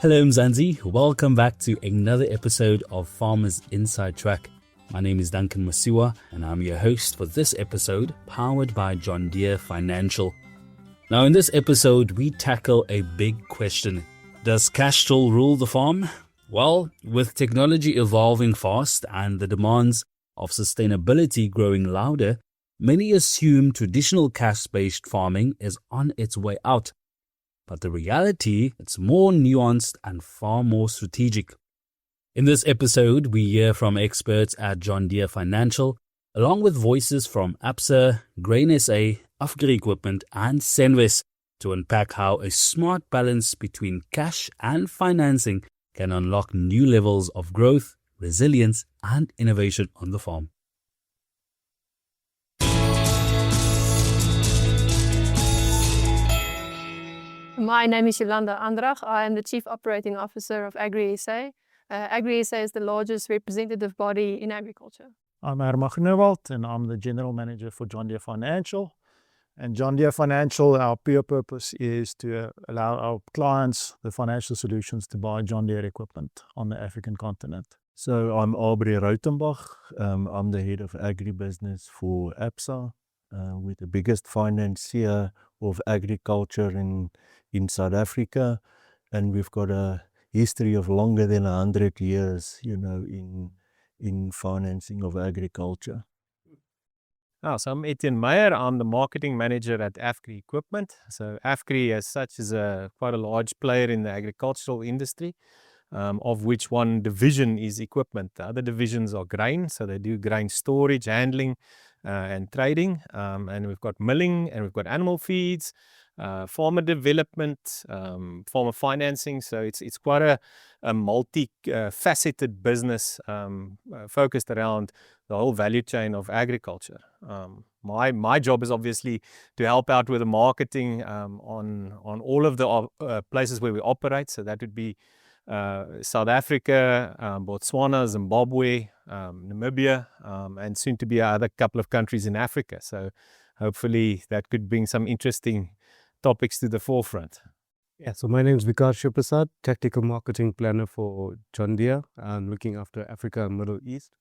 Hello Mzansi, welcome back to another episode of Farmers Inside Track. My name is Duncan Masiwa and I'm your host for this episode, powered by John Deere Financial. Now in this episode, we tackle a big question. Does cash still rule the farm? Well, with technology evolving fast and the demands of sustainability growing louder, many assume traditional cash-based farming is on its way out. But the reality, it's more nuanced and far more strategic. In this episode, we hear from experts at John Deere Financial, along with voices from ABSA, Grain SA, Agri Equipment and Senwes to unpack how a smart balance between cash and financing can unlock new levels of growth, resilience and innovation on the farm. My name is Jolanda Andrach. I am the Chief Operating Officer of Agri SA. Agri SA is the largest representative body in agriculture. I'm Herman Groenewald and I'm the General Manager for John Deere Financial. And John Deere Financial, our pure purpose is to allow our clients the financial solutions to buy John Deere equipment on the African continent. So I'm Aubrey Rautenbach. I'm the Head of Agribusiness for ABSA. We're the biggest financier of agriculture in South Africa. And we've got a history of longer than 100 years, in financing of agriculture. So I'm Etienne Meyer. I'm the marketing manager at Agri Equipment. So Agri as such is quite a large player in the agricultural industry, of which one division is equipment. The other divisions are grain, so they do grain storage, handling and trading. And we've got milling and we've got animal feeds, farmer development, farmer financing. So it's quite a multi-faceted business focused around the whole value chain of agriculture. My job is obviously to help out with the marketing on all of the places where we operate. So that would be South Africa, Botswana, Zimbabwe, Namibia, and soon to be other couple of countries in Africa. So hopefully that could bring some interesting topics to the forefront. Yeah, so my name is Vikas Shiprasad, Tactical Marketing Planner for John Deere. I'm looking after Africa and Middle East.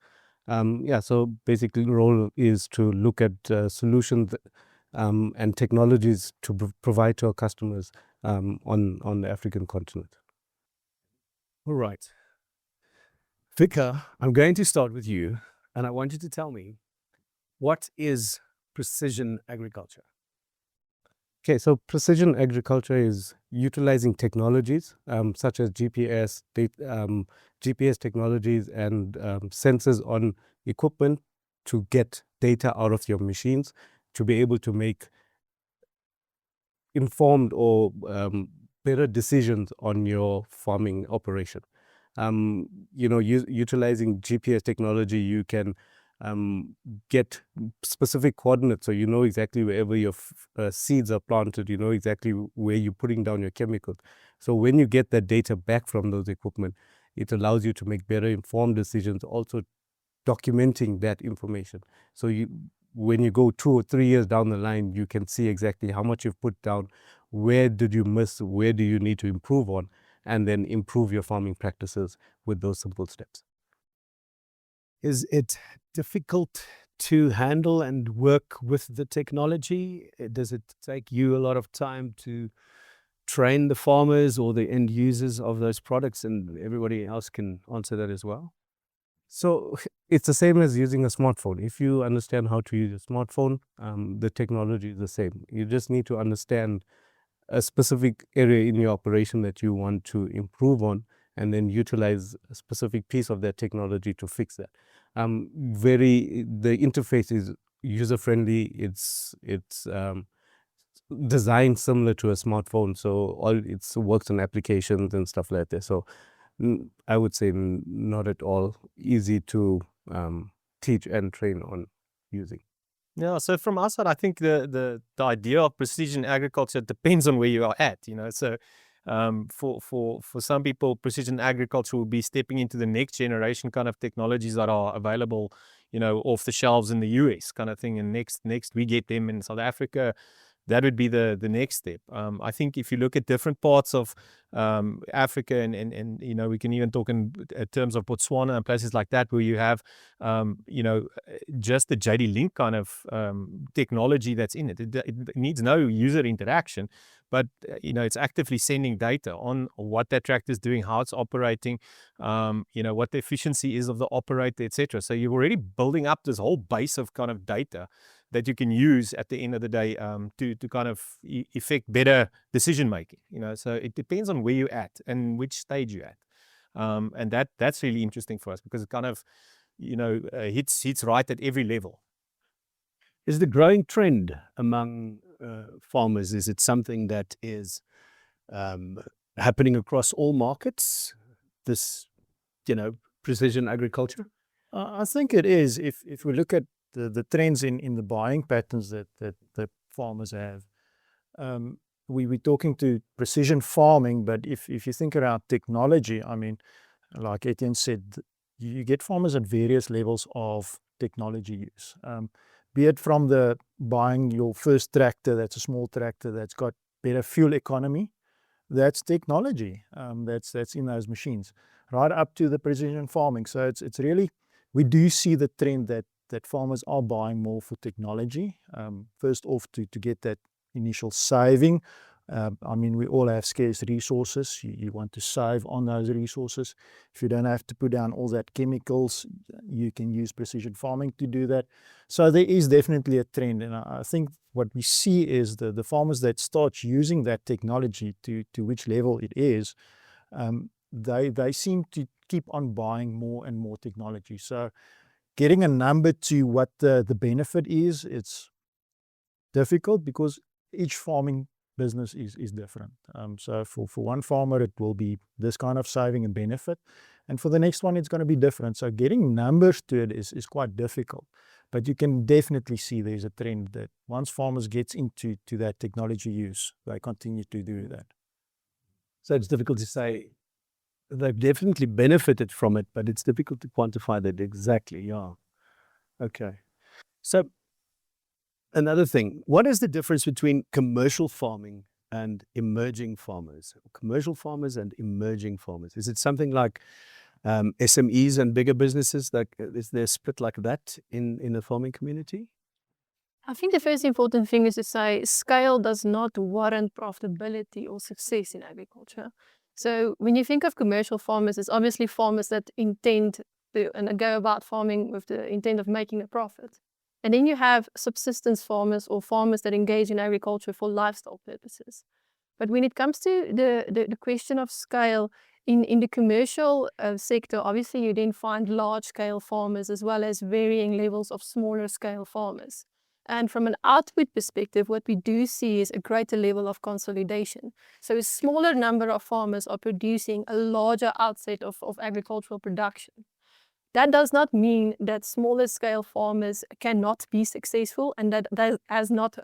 So basically the role is to look at solutions and technologies to provide to our customers on the African continent. All right. Vika, I'm going to start with you and I want you to tell me, what is precision agriculture? Okay, so precision agriculture is utilizing technologies such as GPS technologies and sensors on equipment to get data out of your machines to be able to make informed or better decisions on your farming operation. Utilizing GPS technology, you can get specific coordinates, so you know exactly wherever your seeds are planted, you know exactly where you're putting down your chemicals. So when you get that data back from those equipment, it allows you to make better informed decisions, also documenting that information. So when you go 2 or 3 years down the line, you can see exactly how much you've put down, where did you miss, where do you need to improve on, and then improve your farming practices with those simple steps. Is it difficult to handle and work with the technology? Does it take you a lot of time to train the farmers or the end users of those products? And everybody else can answer that as well. So it's the same as using a smartphone. If you understand how to use a smartphone, the technology is the same. You just need to understand a specific area in your operation that you want to improve on, and then utilize a specific piece of that technology to fix that. The interface is user-friendly. It's designed similar to a smartphone, so it works on applications and stuff like that. So I would say not at all easy to teach and train on using. Yeah, so from our side, I think the idea of precision agriculture depends on where you are at. So for some people, precision agriculture will be stepping into the next generation kind of technologies that are available, off the shelves in the US kind of thing. And next we get them in South Africa. that would be the next step. I think if you look at different parts of Africa, and we can even talk in terms of Botswana and places like that, where you have just the JD Link kind of technology that's in it. It needs no user interaction, but it's actively sending data on what that tractor is doing, how it's operating, what the efficiency is of the operator, etc. So you're already building up this whole base of kind of data that you can use at the end of the day to kind of effect better decision making. So it depends on where you're at and which stage you're at, and that's really interesting for us, because it kind of hits right at every level. Is the growing trend among farmers, is it something that is happening across all markets, this precision agriculture? I think it is. If we look at the trends in the buying patterns that the farmers have, we're talking to precision farming, but if you think around technology, I mean, like Etienne said, you get farmers at various levels of technology use. Be it from the buying your first tractor, that's a small tractor that's got better fuel economy, that's technology that's in those machines, right up to the precision farming. So it's really, we do see the trend that farmers are buying more for technology. First off, to get that initial saving. I mean, we all have scarce resources. You want to save on those resources. If you don't have to put down all that chemicals, you can use precision farming to do that. So there is definitely a trend, and I think what we see is the farmers that start using that technology to which level it is, they seem to keep on buying more and more technology. So getting a number to what the benefit is, it's difficult because each farming business is different. So for one farmer, it will be this kind of saving and benefit. And for the next one, it's going to be different. So getting numbers to it is quite difficult. But you can definitely see there's a trend that once farmers get into that technology use, they continue to do that. So it's difficult to say. They've definitely benefited from it, but it's difficult to quantify that exactly. Yeah. Okay. So another thing, what is the difference between commercial farming and emerging farmers? Commercial farmers and emerging farmers. Is it something like SMEs and bigger businesses? Like, is there a split like that in the farming community? I think the first important thing is to say scale does not warrant profitability or success in agriculture. So when you think of commercial farmers, it's obviously farmers that intend to and go about farming with the intent of making a profit. And then you have subsistence farmers or farmers that engage in agriculture for lifestyle purposes. But when it comes to the question of scale, in the commercial sector, obviously you then find large-scale farmers as well as varying levels of smaller-scale farmers. And from an output perspective, what we do see is a greater level of consolidation. So a smaller number of farmers are producing a larger outset of agricultural production. That does not mean that smaller scale farmers cannot be successful and that does not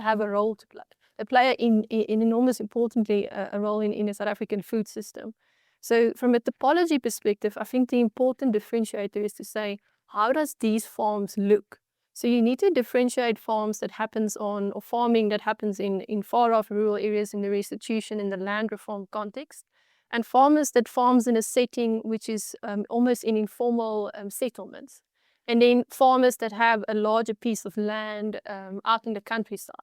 have a role to play. They play in enormous importantly a role in the South African food system. So from a topology perspective, I think the important differentiator is to say, how does these farms look? So you need to differentiate farms that happens on, or farming that happens in far off rural areas in the restitution in the land reform context, and farmers that farms in a setting which is almost in informal settlements. And then farmers that have a larger piece of land out in the countryside.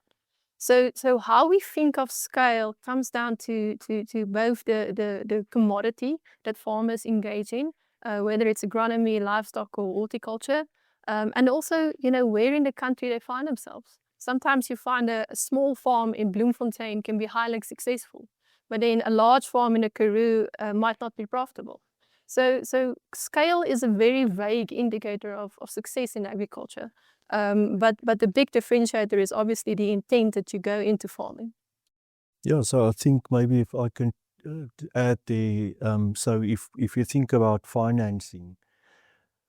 So how we think of scale comes down to both the commodity that farmers engage in, whether it's agronomy, livestock, or horticulture, and also, where in the country they find themselves. Sometimes you find a small farm in Bloemfontein can be highly successful, but then a large farm in the Karoo might not be profitable. So scale is a very vague indicator of success in agriculture. But the big differentiator is obviously the intent that you go into farming. Yeah, so I think maybe if I can add the, so if you think about financing,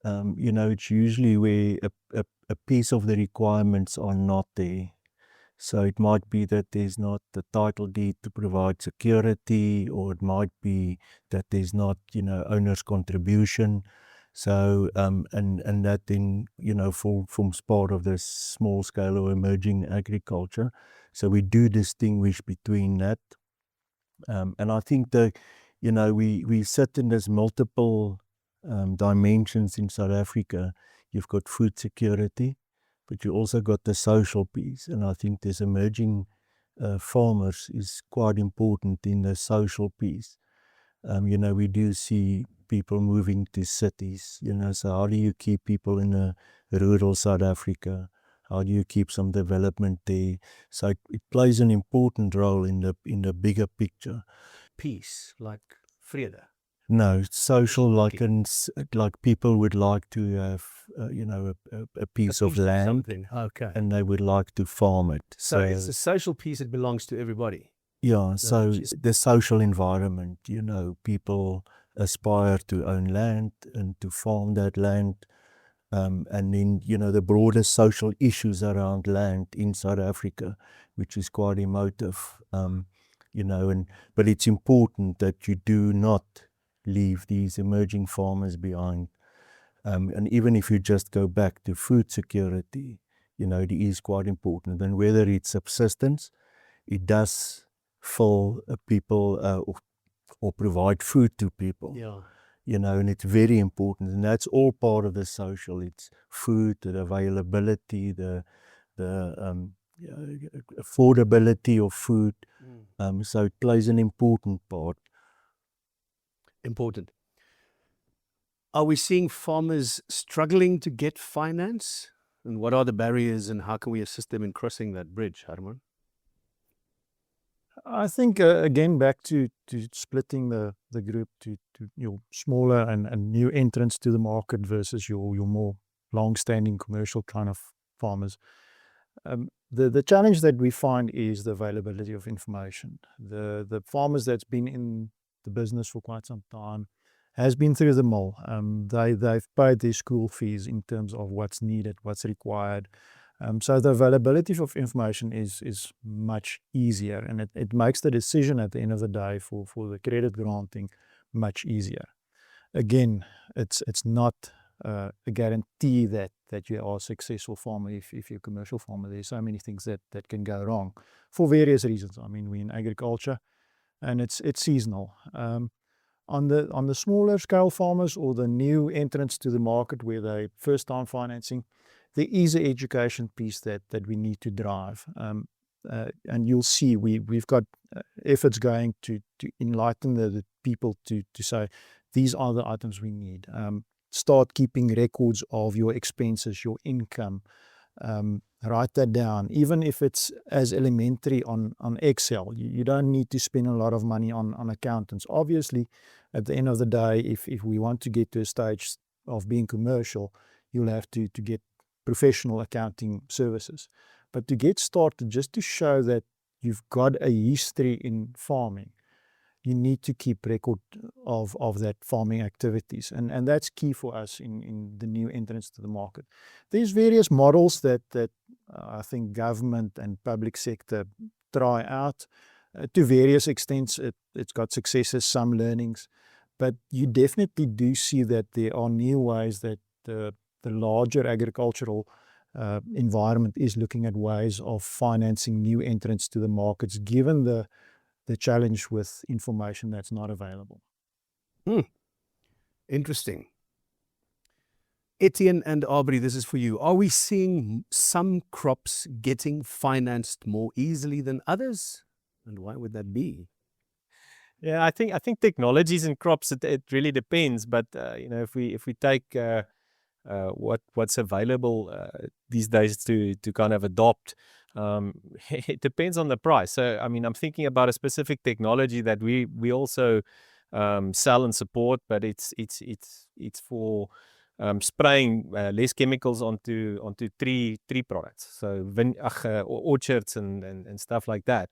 it's usually where a piece of the requirements are not there. So it might be that there's not the title deed to provide security, or it might be that there's not, owner's contribution. So, and that then, forms part of this small scale or emerging agriculture. So we do distinguish between that. And I think that, we sit in this multiple dimensions in South Africa. You've got food security, but you also got the social piece. And I think this emerging farmers is quite important in the social piece. We do see people moving to cities, so how do you keep people in a rural South Africa? How do you keep some development there? So it plays an important role in the bigger picture. Peace, like vrede. No, social, Okay. like people would like to have, a piece of land, something. Okay. and they would like to farm it. So it's a social piece that belongs to everybody. Yeah, That's so what you said. the social environment, people aspire to own land and to farm that land. And then, the broader social issues around land in South Africa, which is quite emotive, but it's important that you do not leave these emerging farmers behind. And even if you just go back to food security, it is quite important. And whether it's subsistence, it does fill people or provide food to people. Yeah. And it's very important, and that's all part of the social. It's food, the availability, the affordability of food. So it plays an important part. Important. Are we seeing farmers struggling to get finance? And what are the barriers, and how can we assist them in crossing that bridge, Harman? I think, again, back to splitting the group to your smaller and new entrants to the market versus your more long-standing commercial kind of farmers. The challenge that we find is the availability of information. The farmers that's been in the business for quite some time has been through the mill. They've paid their school fees in terms of what's needed, what's required. So the availability of information is much easier, and it makes the decision at the end of the day for the credit granting much easier. Again, it's not a guarantee that you are a successful farmer if you're a commercial farmer. There's so many things that can go wrong for various reasons. I mean, we're in agriculture, and it's seasonal. On the smaller scale farmers or the new entrants to the market where they first time financing, there is an education piece that we need to drive. And you'll see we've got efforts going to enlighten the people to say, these are the items we need. Start keeping records of your expenses, your income. Write that down, even if it's as elementary on Excel. You don't need to spend a lot of money on accountants. Obviously, at the end of the day, if we want to get to a stage of being commercial, you'll have to get professional accounting services. But to get started, just to show that you've got a history in farming, you need to keep record of that farming activities. And that's key for us in the new entrance to the market. There's various models that I think government and public sector try out. To various extents, it's got successes, some learnings. But you definitely do see that there are new ways that the larger agricultural environment is looking at ways of financing new entrants to the markets, given the challenge with information that's not available. Interesting. Etienne and Aubrey, this is for you. Are we seeing some crops getting financed more easily than others? And why would that be? Yeah, I think technologies in crops, it really depends. But if we take what's available these days to kind of adopt, it depends on the price. So I mean, I'm thinking about a specific technology that we also sell and support, but it's for spraying less chemicals onto tree products, so orchards and stuff like that.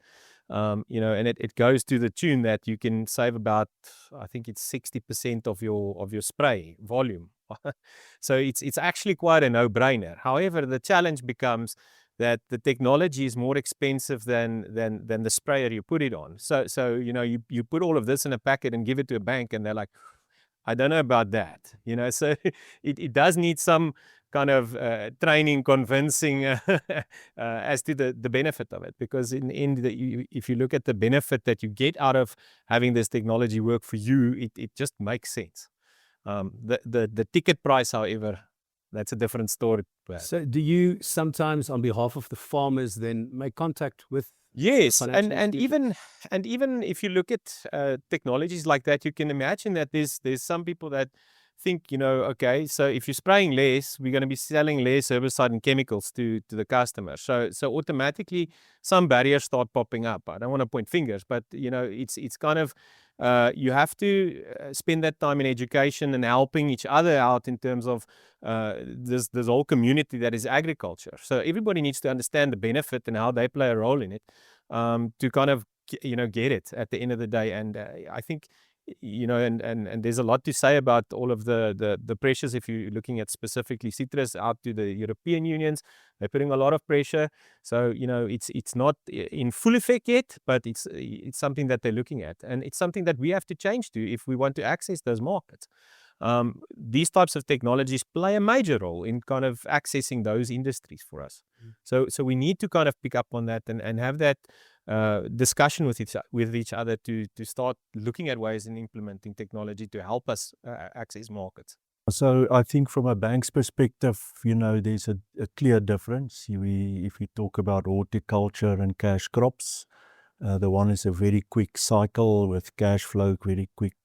And it goes to the tune that you can save about, I think it's 60% of your spray volume. So it's actually quite a no-brainer. However, the challenge becomes that the technology is more expensive than the sprayer you put it on. So you put all of this in a packet and give it to a bank, and they're like, I don't know about that. So it does need some kind of training, convincing as to the benefit of it. Because in the end, if you look at the benefit that you get out of having this technology work for you, it just makes sense. The ticket price, however, that's a different story. So do you sometimes, on behalf of the farmers, then make contact with? Yes, and even if you look at technologies like that, you can imagine that there's some people that think, okay, so if you're spraying less, we're going to be selling less herbicide and chemicals to the customer. So automatically some barriers start popping up. I don't want to point fingers, but it's kind of you have to spend that time in education and helping each other out in terms of this whole community that is agriculture. So everybody needs to understand the benefit and how they play a role in it to kind of get it at the end of the day. And I think and there's a lot to say about all of the pressures. If you're looking at specifically citrus out to the European unions, they're putting a lot of pressure. So it's not in full effect yet, but it's something that they're looking at, and it's something that we have to change to if we want to access those markets. These types of technologies play a major role in kind of accessing those industries for us. So we need to kind of pick up on that and have that discussion with each other to start looking at ways in implementing technology to help us access markets. So I think from a bank's perspective, there's a clear difference. If we talk about horticulture and cash crops, the one is a very quick cycle with cash flow, very quick.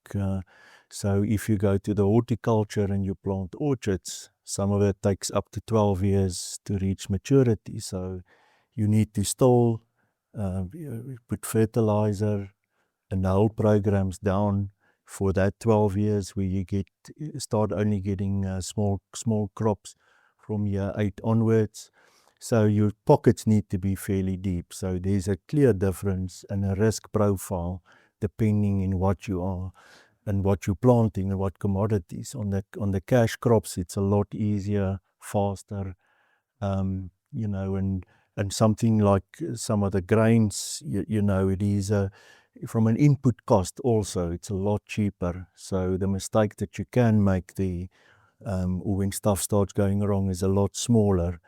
So if you go to the horticulture and you plant orchards, some of it takes up to 12 years to reach maturity. So you need to stall, put fertilizer and the whole programs down for that 12 years where you start only getting small crops from year 8 onwards. So your pockets need to be fairly deep. So there's a clear difference and a risk profile depending on what you are and what you're planting and what commodities. On the cash crops, it's a lot easier, faster, and something like some of the grains, it is from an input cost also, it's a lot cheaper. So the mistake that you can make when stuff starts going wrong is a lot smaller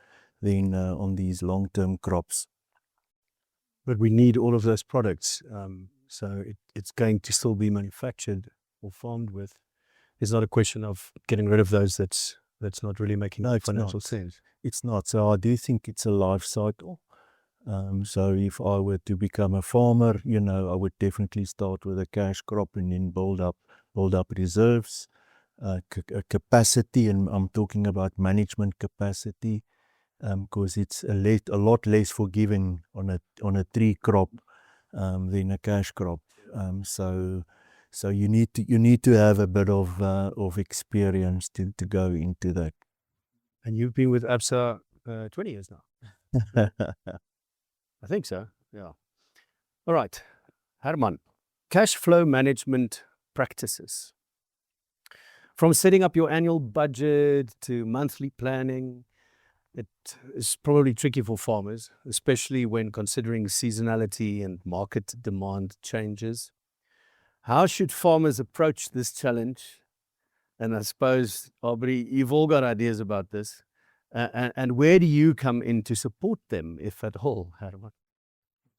than on these long-term crops. But we need all of those products. So it's going to still be manufactured or farmed with. It's not a question of getting rid of those that's not really making financial sense. It's not. So I do think it's a life cycle. So if I were to become a farmer, I would definitely start with a cash crop and then build up reserves, capacity, and I'm talking about management capacity, because it's a lot less forgiving on a tree crop than a cash crop. So you need to have a bit of experience to go into that. And you've been with ABSA 20 years now. I think so, yeah. All right, Herman, cash flow management practices. From setting up your annual budget to monthly planning, it is probably tricky for farmers, especially when considering seasonality and market demand changes. How should farmers approach this challenge? And I suppose, Aubrey, you've all got ideas about this. And where do you come in to support them, if at all, Herman?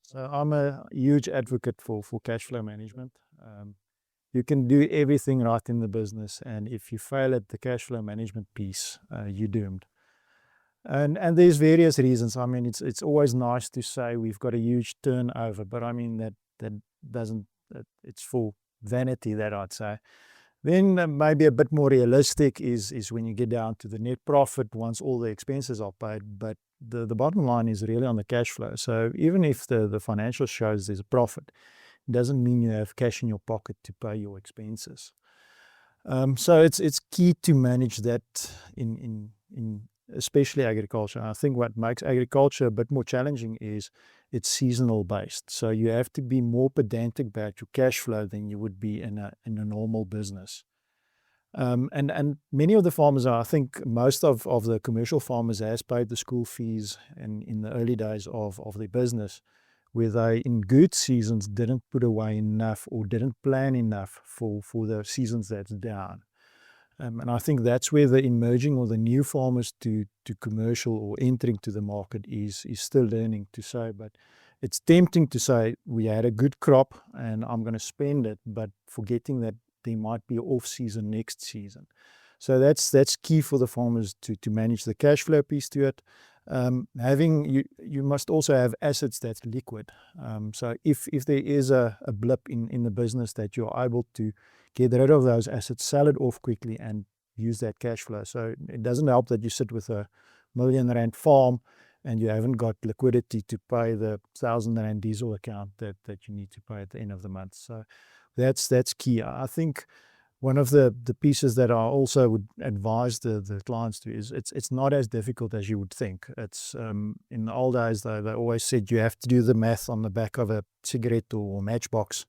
So I'm a huge advocate for cash flow management. You can do everything right in the business, and if you fail at the cash flow management piece, you're doomed. And there's various reasons. I mean, it's always nice to say we've got a huge turnover, but I mean that doesn't. It's for vanity, that I'd say. Then maybe a bit more realistic is when you get down to the net profit once all the expenses are paid. But the bottom line is really on the cash flow. So even if the financial shows there's a profit, it doesn't mean you have cash in your pocket to pay your expenses. So it's key to manage that in especially agriculture. I think what makes agriculture a bit more challenging is it's seasonal based. So you have to be more pedantic about your cash flow than you would be in a normal business. And many of the farmers I think most of the commercial farmers has paid the school fees in the early days of their business, where they in good seasons didn't put away enough or didn't plan enough for the seasons that's down. And I think that's where the emerging or the new farmers to commercial or entering to the market is still learning to say. But it's tempting to say we had a good crop and I'm going to spend it, but forgetting that there might be an off season next season. So that's key for the farmers to manage the cash flow piece to it. You must also have assets that's liquid. So if there is a blip in the business, that you're able to get rid of those assets, sell it off quickly and use that cash flow. So it doesn't help that you sit with a R1 million farm and you haven't got liquidity to pay the R1,000 diesel account that you need to pay at the end of the month. So that's key. I think one of the pieces that I also would advise the clients to is it's not as difficult as you would think. It's in the old days they always said you have to do the math on the back of a cigarette or matchbox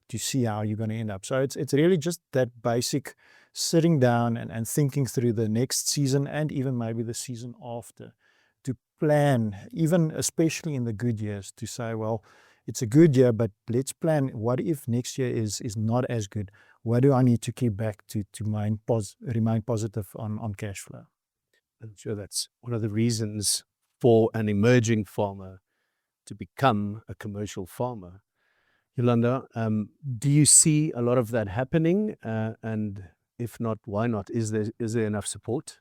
to see how you're going to end up. So it's really just that basic sitting down and thinking through the next season and even maybe the season after, to plan, even especially in the good years, to say, well, it's a good year, but let's plan, what if next year is not as good? What do I need to keep back to remain positive on cash flow? I'm sure that's one of the reasons for an emerging farmer to become a commercial farmer. Yolanda, do you see a lot of that happening? And if not, why not? Is there enough support?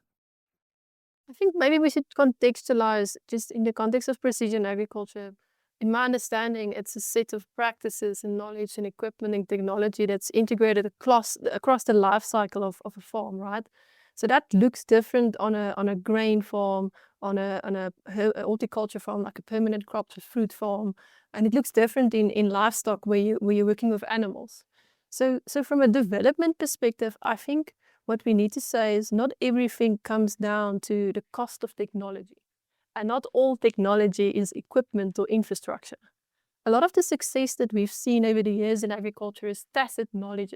I think maybe we should contextualize just in the context of precision agriculture. In my understanding, it's a set of practices and knowledge and equipment and technology that's integrated across the life cycle of a farm, right? So that looks different on a grain farm, on a horticulture farm, like a permanent crops or fruit farm, and it looks different in livestock where you're working with animals. So from a development perspective, I think what we need to say is not everything comes down to the cost of technology. And not all technology is equipment or infrastructure. A lot of the success that we've seen over the years in agriculture is tacit knowledge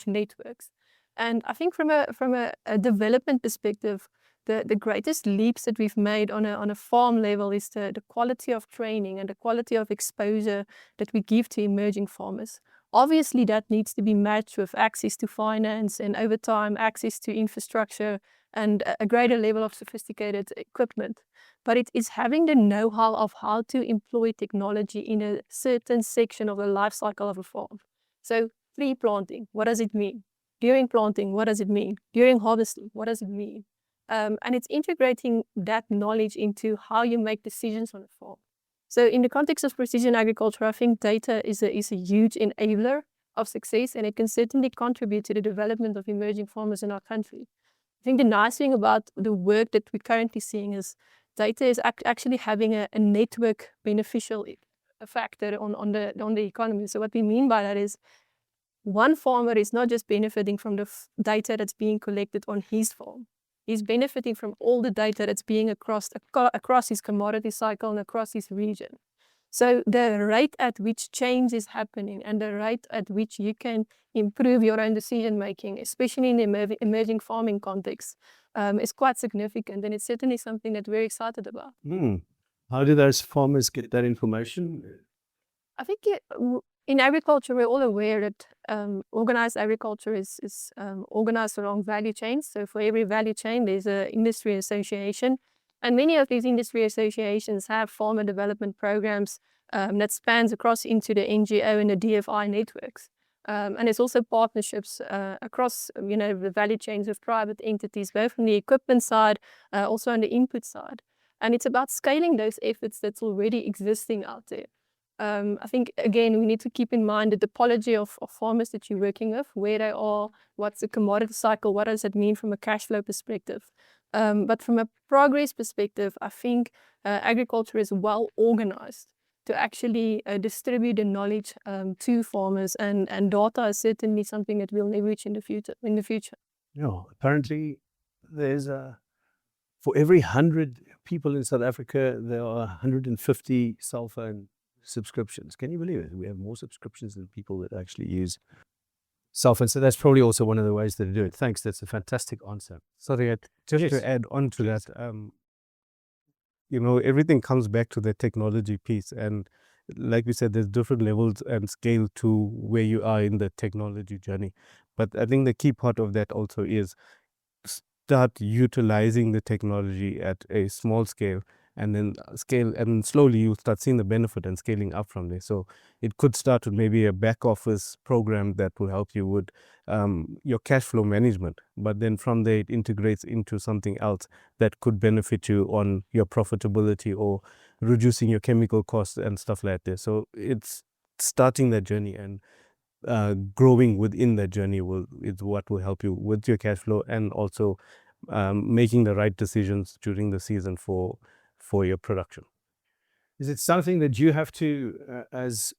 networks. And I think from a development perspective, the greatest leaps that we've made on a farm level is the quality of training and the quality of exposure that we give to emerging farmers. Obviously, that needs to be matched with access to finance and over time access to infrastructure and a greater level of sophisticated equipment. But it is having the know-how of how to employ technology in a certain section of the life cycle of a farm. So pre-planting, what does it mean? During planting, what does it mean? During harvesting, what does it mean? And it's integrating that knowledge into how you make decisions on a farm. So in the context of precision agriculture, I think data is a huge enabler of success, and it can certainly contribute to the development of emerging farmers in our country. I think the nice thing about the work that we're currently seeing is data is actually having a network beneficial factor on the economy. So what we mean by that is one farmer is not just benefiting from the data that's being collected on his farm. He's benefiting from all the data that's being across his commodity cycle and across his region. So the rate at which change is happening and the rate at which you can improve your own decision making, especially in the emerging farming context, is quite significant, and it's certainly something that we're excited about. How do those farmers get that information? I think in agriculture, we're all aware that organized agriculture is organized along value chains. So for every value chain, there's an industry association. And many of these industry associations have farmer development programs that spans across into the NGO and the DFI networks. And there's also partnerships across the value chains of private entities, both on the equipment side, also on the input side. And it's about scaling those efforts that's already existing out there. I think, again, we need to keep in mind the topology of farmers that you're working with, where they are, what's the commodity cycle, what does it mean from a cash flow perspective. But from a progress perspective, I think agriculture is well organized to actually distribute the knowledge to farmers, and data is certainly something that we'll leverage in the future. Yeah, apparently there's for every 100 people in South Africa, there are 150 cell phone subscriptions. Can you believe it? We have more subscriptions than people that actually use cell phones. So that's probably also one of the ways to do it. Thanks. That's a fantastic answer. Sorry, just to add on to that, everything comes back to the technology piece. And like we said, there's different levels and scale to where you are in the technology journey. But I think the key part of that also is start utilizing the technology at a small scale, and then scale, and slowly you start seeing the benefit and scaling up from there. So it could start with maybe a back office program that will help you with your cash flow management, but then from there it integrates into something else that could benefit you on your profitability or reducing your chemical costs and stuff like that. So it's starting that journey, and growing within that journey is what will help you with your cash flow, and also making the right decisions during the season for your production. Is it something that you have to, as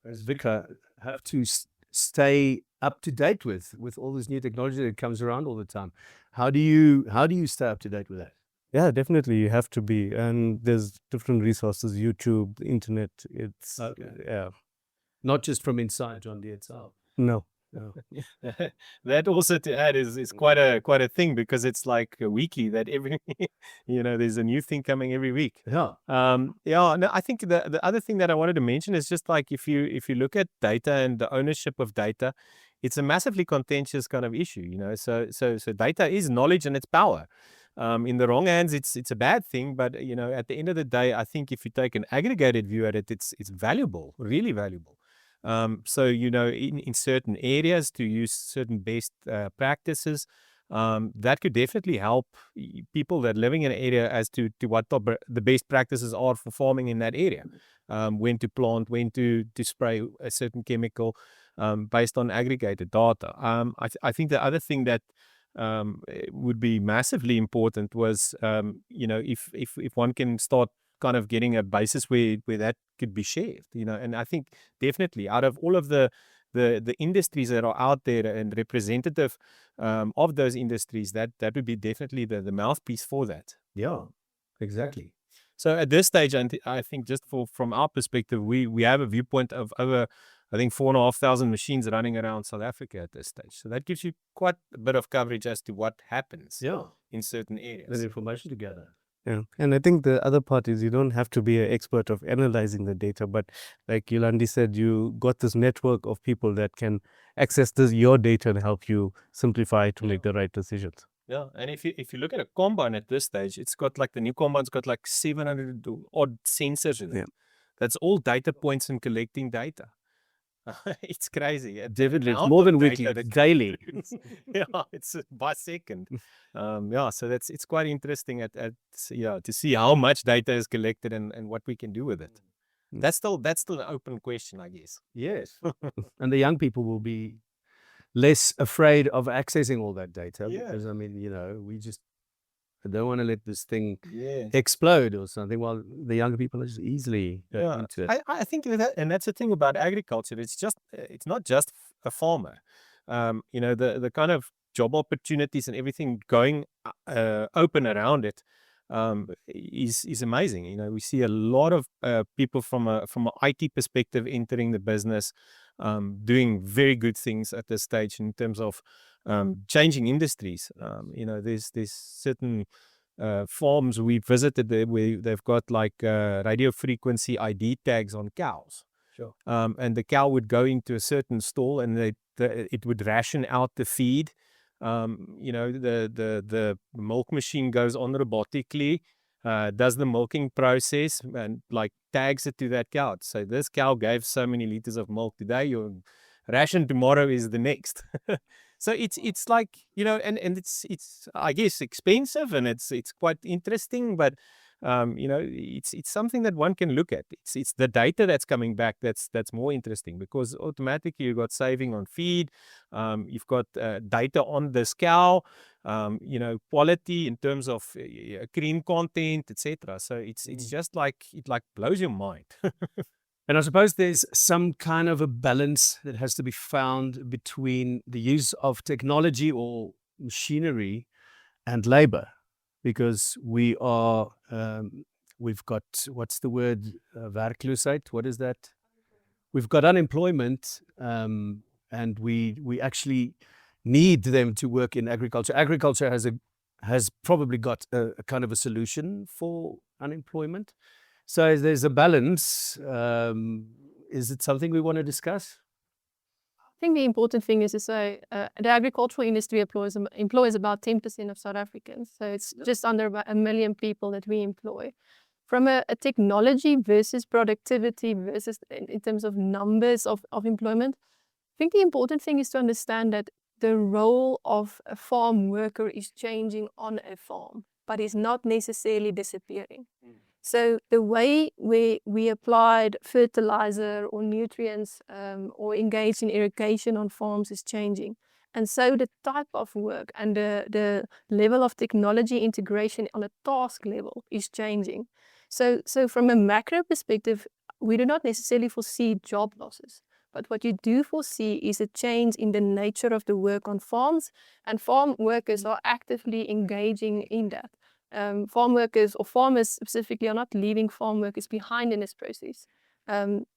Vicar, have to stay up to date with all this new technology that comes around all the time? How do you stay up to date with that? Yeah, definitely you have to be, and there's different resources, YouTube, the internet. It's yeah, Not just from inside John Deere itself. no. That also to add is quite a thing, because it's like a weekly that every there's a new thing coming every week. Yeah. No, I think the other thing that I wanted to mention is just like if you look at data and the ownership of data, it's a massively contentious kind of issue. So data is knowledge and it's power. In the wrong hands, it's a bad thing, but at the end of the day, I think if you take an aggregated view at it, it's valuable, really valuable. So in certain areas to use certain best practices, that could definitely help people that are living in an area as to what the best practices are for farming in that area. When to plant, when to spray a certain chemical, based on aggregated data. I think the other thing that would be massively important was if one can start kind of getting a basis where that could be shared, and I think definitely out of all of the industries that are out there and representative of those industries, that would be definitely the mouthpiece for that. Yeah, exactly. So at this stage, I think just from our perspective, we have a viewpoint of over, I think, 4,500 machines running around South Africa at this stage. So that gives you quite a bit of coverage as to what happens in certain areas. That information together. Yeah, and I think the other part is you don't have to be an expert of analyzing the data, but like Yolandi said, you got this network of people that can access your data and help you simplify to make the right decisions. Yeah, and if you look at a combine at this stage, it's got like the new combine's got like 700 odd sensors in it. Yeah. That's all data points and collecting data. It's crazy. Definitely, it's more than weekly, it's daily. Yeah, it's by second. So it's quite interesting to see how much data is collected and what we can do with it. That's still an open question, I guess. Yes. And the young people will be less afraid of accessing all that data, because we just don't want to let this thing explode or something. While the younger people are just easily into it. I think and that's the thing about agriculture. It's not just a farmer. The kind of job opportunities and everything going open around it is amazing. We see a lot of people from an IT perspective entering the business, doing very good things at this stage in terms of changing industries. There's certain farms we visited there where they've got like radio frequency ID tags on cows. Sure. And the cow would go into a certain stall and it would ration out the feed. The milk machine goes on robotically, does the milking process and like tags it to that cow. So this cow gave so many liters of milk today, your ration tomorrow is the next. So it's like, and it's I guess expensive, and it's quite interesting, but it's something that one can look at. It's the data that's coming back that's more interesting, because automatically you've got saving on feed, you've got data on this cow, quality in terms of cream content, etc. So it's just like it blows your mind. And I suppose there's some kind of a balance that has to be found between the use of technology or machinery and labor, because we've got, what's the word, werkloosheid? What is that? We've got unemployment, and we actually need them to work in agriculture. Agriculture has probably got a kind of a solution for unemployment. So there's a balance. Is it something we want to discuss? I think the important thing is to say the agricultural industry employs about 10% of South Africans. So it's just under about 1 million people that we employ. From a technology versus productivity versus in terms of numbers of employment, I think the important thing is to understand that the role of a farm worker is changing on a farm, but is not necessarily disappearing. So the way we applied fertilizer or nutrients or engaged in irrigation on farms is changing. And so the type of work and the level of technology integration on a task level is changing. So from a macro perspective, we do not necessarily foresee job losses. But what you do foresee is a change in the nature of the work on farms, and farm workers are actively engaging in that. Farm workers or farmers specifically are not leaving farm workers behind in this process.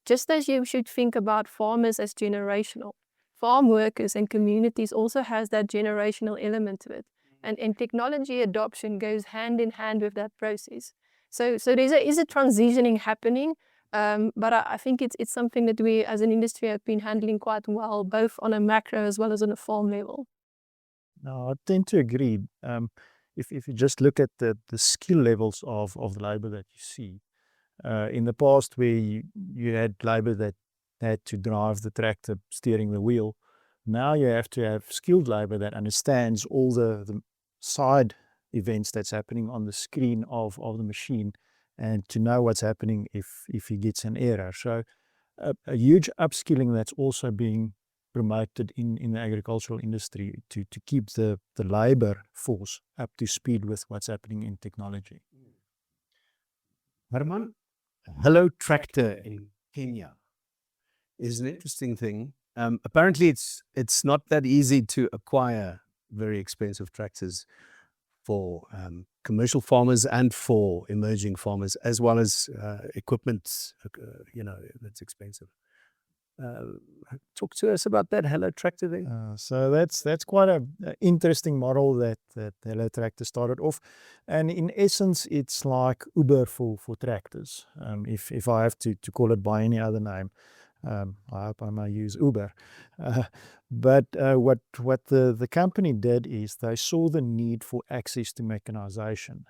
Just as you should think about farmers as generational, farm workers and communities also has that generational element to it. And technology adoption goes hand in hand with that process. So there is a transitioning happening, but I think it's something that we as an industry have been handling quite well, both on a macro as well as on a farm level. No, I tend to agree. If you just look at the skill levels of the labor that you see, in the past where you had labor that had to drive the tractor steering the wheel, now you have to have skilled labor that understands all the side events that's happening on the screen of the machine, and to know what's happening if he gets an error. So a huge upskilling that's also being promoted in the agricultural industry to keep the labor force up to speed with what's happening in technology. Herman, Hello Tractor in Kenya is an interesting thing. Apparently, it's not that easy to acquire very expensive tractors for commercial farmers and for emerging farmers, as well as equipment, that's expensive. Talk to us about that Hello Tractor thing. So that's quite an interesting model that Hello Tractor started off, and in essence, it's like Uber for tractors. If I have to call it by any other name, I hope I may use Uber. But what the company did is they saw the need for access to mechanization.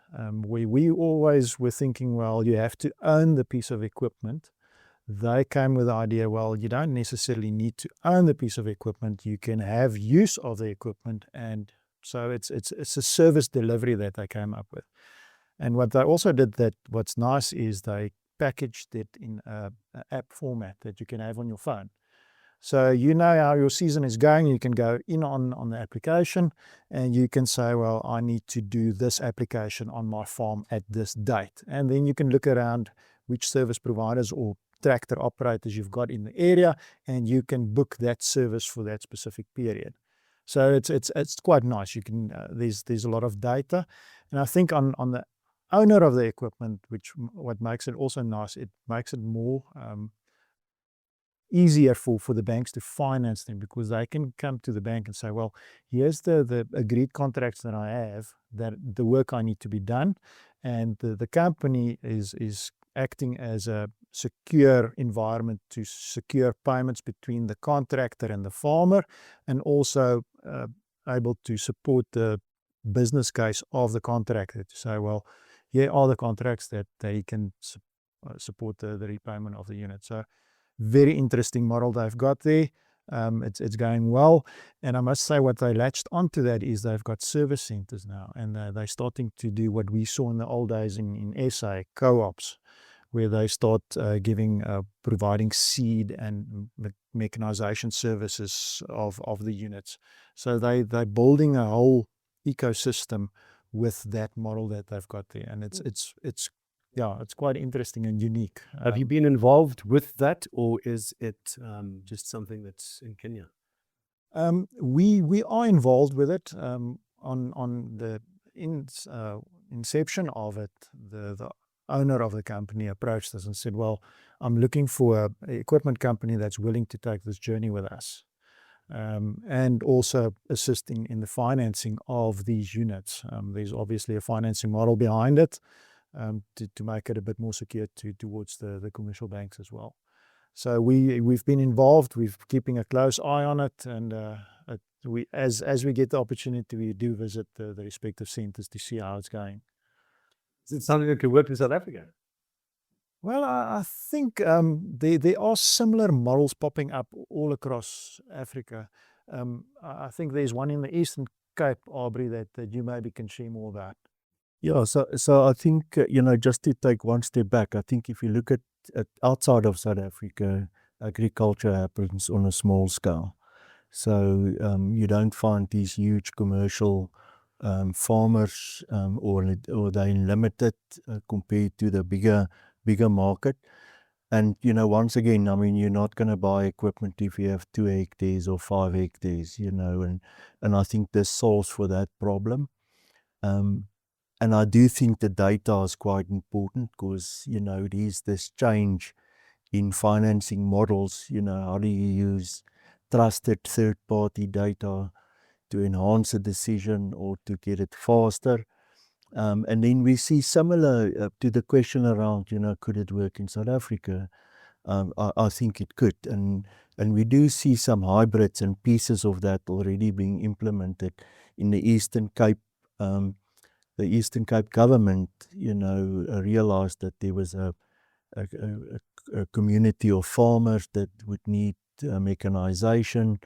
We always were thinking, well, you have to own the piece of equipment. They came with the idea, well, you don't necessarily need to own the piece of equipment. You can have use of the equipment, and so it's a service delivery that they came up with. And what they also did, that what's nice is they packaged it in an app format that you can have on your phone. So you know how your season is going, you can go in on the application and you can say, well, I need to do this application on my farm at this date. And then you can look around which service providers or tractor operators you've got in the area, and you can book that service for that specific period. So it's quite nice. You can there's a lot of data, and I think on the owner of the equipment, what makes it also nice, it makes it more easier for the banks to finance them, because they can come to the bank and say, well, here's the agreed contracts that I have, that the work I need to be done, and the company is acting as a secure environment to secure payments between the contractor and the farmer, and also able to support the business case of the contractor to say, well, here are the contracts that they can support the repayment of the unit. So very interesting model they've got there. It's going well, and I must say what they latched onto that is they've got service centers now, and they're starting to do what we saw in the old days in SA, co-ops, where they start providing seed and mechanization services of the units. So they're building a whole ecosystem with that model that they've got there, and it's quite interesting and unique. Have you been involved with that, or is it just something that's in Kenya? We are involved with it. On the inception of it, the owner of the company approached us and said, well, I'm looking for an equipment company that's willing to take this journey with us, and also assisting in the financing of these units. There's obviously a financing model behind it, to make it a bit more secure towards the commercial banks as well. So we've been involved. We're keeping a close eye on it, and as we get the opportunity, we do visit the respective centres to see how it's going. Is it something that could work in South Africa? Well, I think there are similar models popping up all across Africa. I think there's one in the Eastern Cape, Aubrey, that you maybe can share more about. Yeah, so I think, just to take one step back, I think if you look at outside of South Africa, agriculture happens on a small scale. So you don't find these huge commercial farmers, or they're limited compared to the bigger market. And once again, I mean, you're not going to buy equipment if you have 2 hectares or 5 hectares, and I think this solves for that problem. And I do think the data is quite important because, it is this change in financing models. How do you use trusted third-party data to enhance a decision or to get it faster? And then we see similar to the question around, could it work in South Africa? I think it could. And we do see some hybrids and pieces of that already being implemented in the Eastern Cape. The Eastern Cape government, realized that there was a community of farmers that would need mechanization,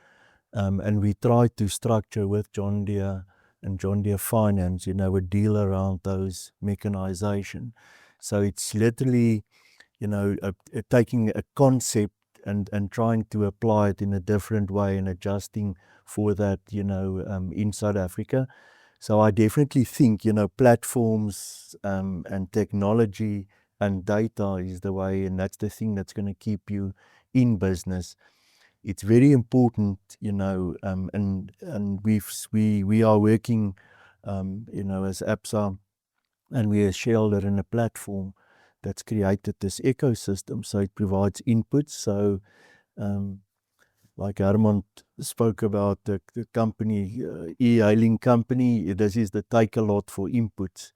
and we tried to structure with John Deere and John Deere Finance, a deal around those mechanization. So it's literally, taking a concept and trying to apply it in a different way and adjusting for that, in South Africa. So I definitely think, platforms and technology and data is the way, and that's the thing that's going to keep you in business. It's very important, and we are working, as APSA, and we're a shareholder in a platform that's created this ecosystem. So it provides inputs. So like Herman spoke about the company, e-hailing company, this is the take a lot for inputs.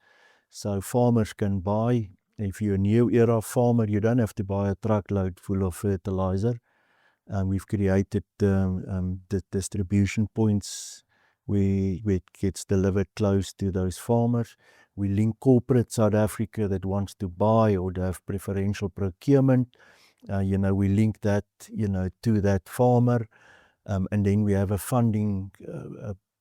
So farmers can buy. If you're a new era farmer, you don't have to buy a truckload full of fertilizer. We've created the distribution points where it gets delivered close to those farmers. We link corporate South Africa that wants to buy or to have preferential procurement. We link that, to that farmer. And then we have a funding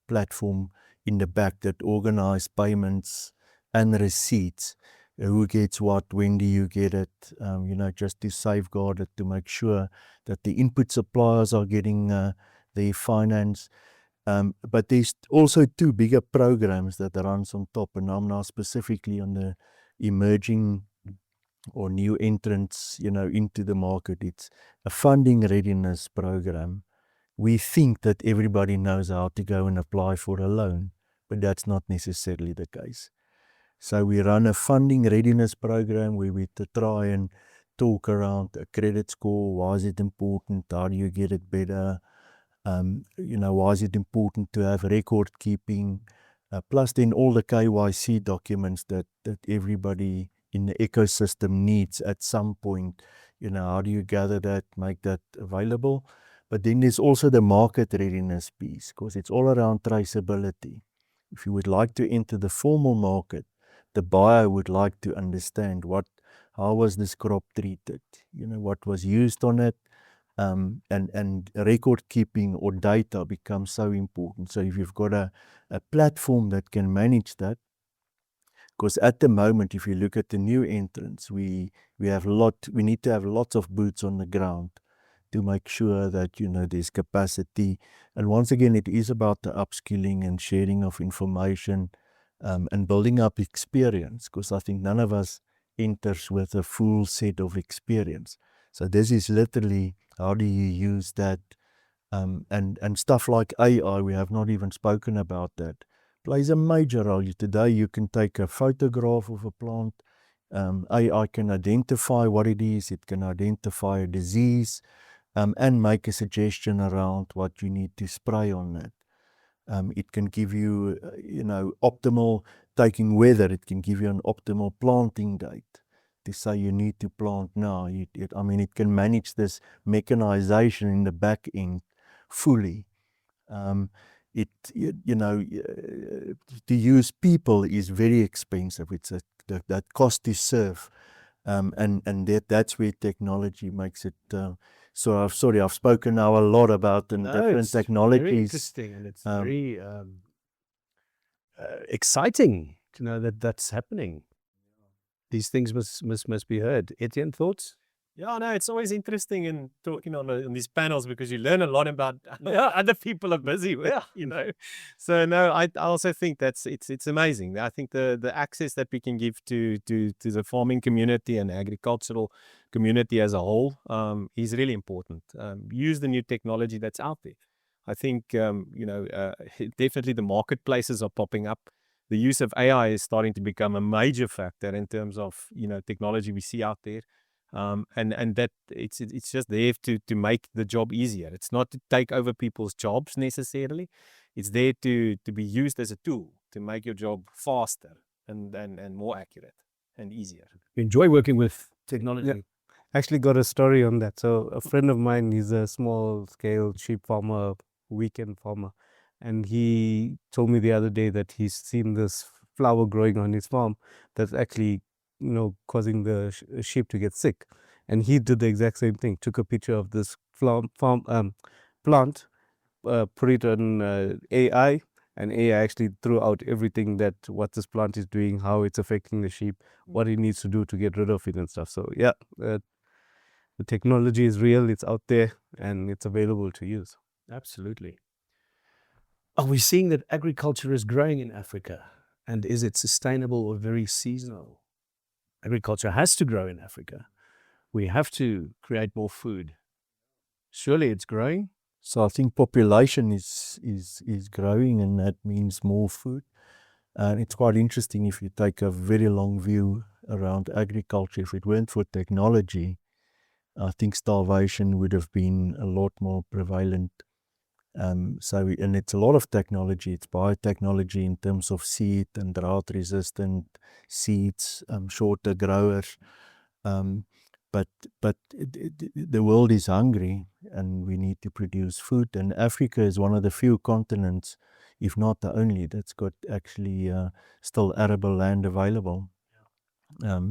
platform in the back that organize payments and receipts. Who gets what, when do you get it, just to safeguard it, to make sure that the input suppliers are getting their finance. But there's also 2 bigger programs that runs on top, and I'm now specifically on the emerging or new entrants, into the market. It's a funding readiness program. We think that everybody knows how to go and apply for a loan, but that's not necessarily the case. So we run a funding readiness program where we try and talk around a credit score. Why is it important? How do you get it better? Why is it important to have record keeping? Plus then all the KYC documents that everybody in the ecosystem needs at some point. How do you gather that, make that available? But then there's also the market readiness piece, because it's all around traceability. If you would like to enter the formal market, the buyer would like to understand how was this crop treated, what was used on it, and record keeping or data becomes so important. So if you've got a platform that can manage that, because at the moment, if you look at the new entrants, we need to have lots of boots on the ground to make sure that there's capacity. And once again, it is about the upskilling and sharing of information, and building up experience, because I think none of us enters with a full set of experience. So this is literally how do you use that, and stuff like AI, we have not even spoken about that, plays a major role. Today you can take a photograph of a plant, AI can identify what it is, it can identify a disease, and make a suggestion around what you need to spray on that. It can give you, optimal, taking weather, it can give you an optimal planting date to say you need to plant now. I mean, it can manage this mechanization in the back end fully. To use people is very expensive. It's that cost to serve, and that's where technology makes it. So I've spoken now a lot about the different technologies. Very interesting, and it's very exciting to know that that's happening. These things must be heard. Etienne, thoughts? Yeah, no, it's always interesting in talking on these panels because you learn a lot about other people are busy with, So no, I also think it's amazing. I think the access that we can give to the farming community and agricultural community as a whole is really important. Use the new technology that's out there. I think definitely the marketplaces are popping up. The use of AI is starting to become a major factor in terms of technology we see out there. And that it's just there to make the job easier. It's not to take over people's jobs necessarily. It's there to be used as a tool to make your job faster and more accurate and easier. You enjoy working with technology? Yeah. Actually got a story on that. So a friend of mine, he's a small scale sheep farmer, weekend farmer, and he told me the other day that he's seen this flower growing on his farm that's actually causing the sheep to get sick. And he did the exact same thing, took a picture of this plant, put it on AI, and AI actually threw out everything what this plant is doing, how it's affecting the sheep, what it needs to do to get rid of it and stuff. So yeah, the technology is real, it's out there, and it's available to use. Absolutely. Are we seeing that agriculture is growing in Africa? And is it sustainable or very seasonal? Agriculture has to grow in Africa. We have to create more food. Surely it's growing. So I think population is growing, and that means more food. And it's quite interesting if you take a very long view around agriculture. If it weren't for technology, I think starvation would have been a lot more prevalent. And it's a lot of technology. It's biotechnology in terms of seed and drought-resistant seeds, shorter growers. But the world is hungry, and we need to produce food. And Africa is one of the few continents, if not the only, that's got actually still arable land available.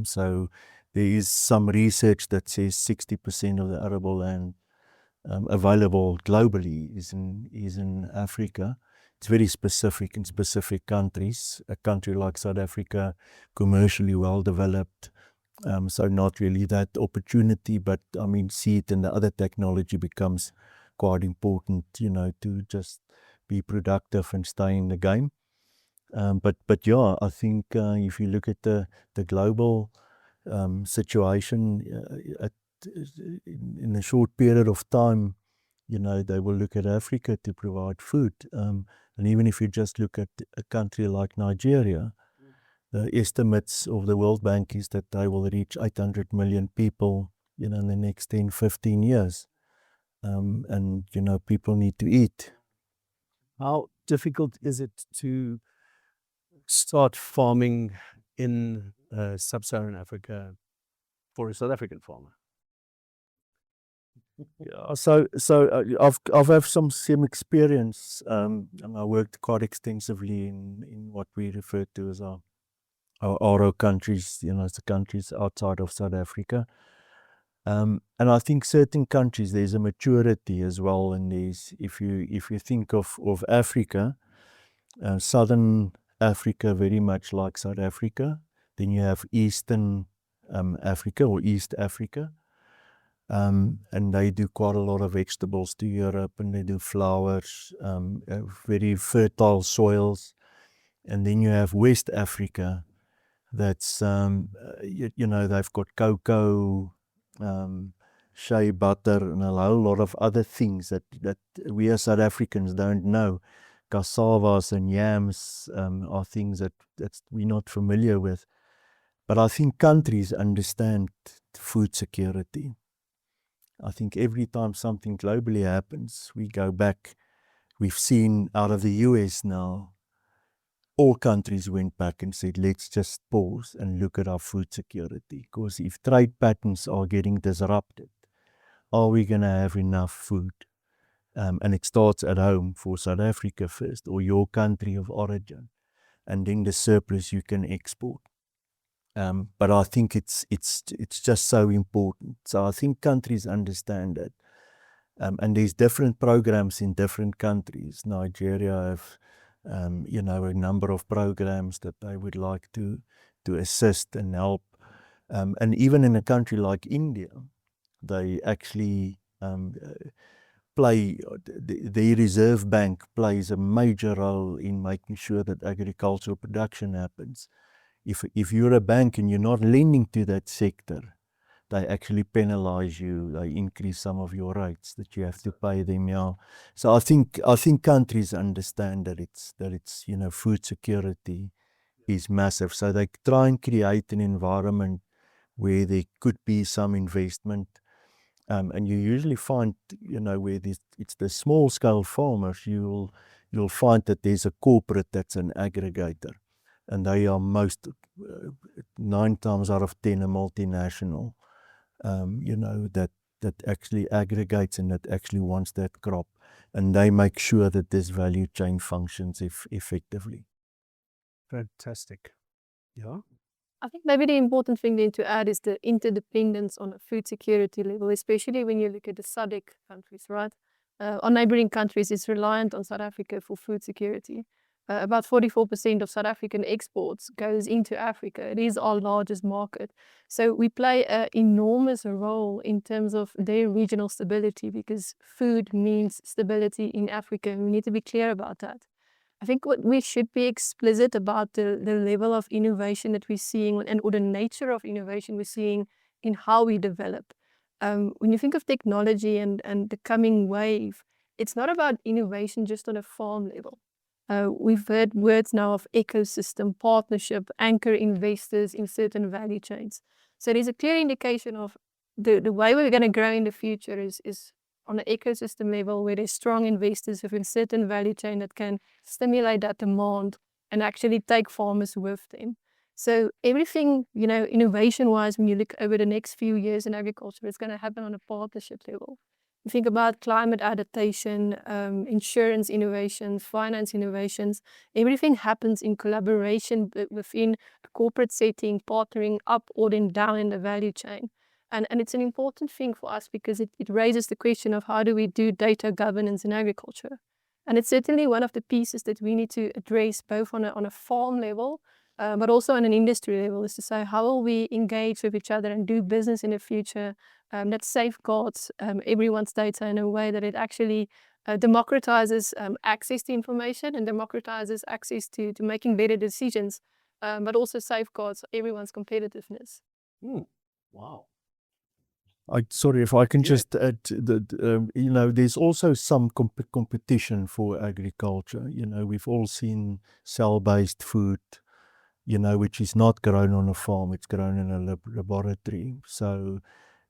So there is some research that says 60% of the arable land available globally is in Africa. It's very specific in specific countries. A country like South Africa, commercially well developed, so not really that opportunity, but I mean, seed and the other technology becomes quite important, to just be productive and stay in the game. But yeah, I think if you look at the global situation, in a short period of time, they will look at Africa to provide food. And even if you just look at a country like Nigeria, the estimates of the World Bank is that they will reach 800 million people, in the next 10, 15 years. And, people need to eat. How difficult is it to start farming in sub-Saharan Africa for a South African farmer? Yeah, so I've had some experience, and I worked quite extensively in what we refer to as our Oro countries, the countries outside of South Africa. And I think certain countries, there's a maturity as well, and if you think of Africa, Southern Africa very much like South Africa, then you have Eastern Africa or East Africa. And they do quite a lot of vegetables to Europe, and they do flowers, very fertile soils. And then you have West Africa, that's, they've got cocoa, shea butter, and a whole lot of other things that we as South Africans don't know. Cassavas and yams are things that we're not familiar with. But I think countries understand food security. I think every time something globally happens, we go back. We've seen out of the US now, all countries went back and said, let's just pause and look at our food security. Because if trade patterns are getting disrupted, are we going to have enough food? And it starts at home for South Africa first, or your country of origin, and then the surplus you can export. But I think it's just so important. So I think countries understand that. And there's different programs in different countries. Nigeria have, a number of programs that they would like to assist and help. And even in a country like India, they actually the Reserve Bank plays a major role in making sure that agricultural production happens. If you're a bank and you're not lending to that sector, they actually penalize you. They increase some of your rates that you have to pay them. Yeah. So I think countries understand that it's food security is massive. So they try and create an environment where there could be some investment. And you usually find, where it's the small scale farmers, you'll find that there's a corporate that's an aggregator. And they are 9 times out of 10 a multinational, that actually aggregates and that actually wants that crop. And they make sure that this value chain functions effectively. Fantastic. Yeah. I think maybe the important thing then to add is the interdependence on a food security level, especially when you look at the SADC countries, right? Our neighboring countries is reliant on South Africa for food security. About 44% of South African exports goes into Africa. It is our largest market. So we play an enormous role in terms of their regional stability, because food means stability in Africa, and we need to be clear about that. I think what we should be explicit about the level of innovation that we're seeing, or the nature of innovation we're seeing in how we develop. When you think of technology and the coming wave, it's not about innovation just on a farm level. We've heard words now of ecosystem, partnership, anchor investors in certain value chains. So there's a clear indication of the way we're going to grow in the future is on an ecosystem level, where there's strong investors within certain value chain that can stimulate that demand and actually take farmers with them. So everything, innovation-wise, when you look over the next few years in agriculture, it's going to happen on a partnership level. You think about climate adaptation, insurance innovations, finance innovations. Everything happens in collaboration within a corporate setting, partnering up or then down in the value chain. And it's an important thing for us, because it raises the question of how do we do data governance in agriculture. And it's certainly one of the pieces that we need to address, both on a farm level, but also on an industry level, is to say, how will we engage with each other and do business in the future that safeguards everyone's data in a way that it actually democratizes access to information and democratizes access to making better decisions, but also safeguards everyone's competitiveness. Wow. Sorry, if I can just add, there's also some competition for agriculture. We've all seen cell-based food, which is not grown on a farm, it's grown in a laboratory. So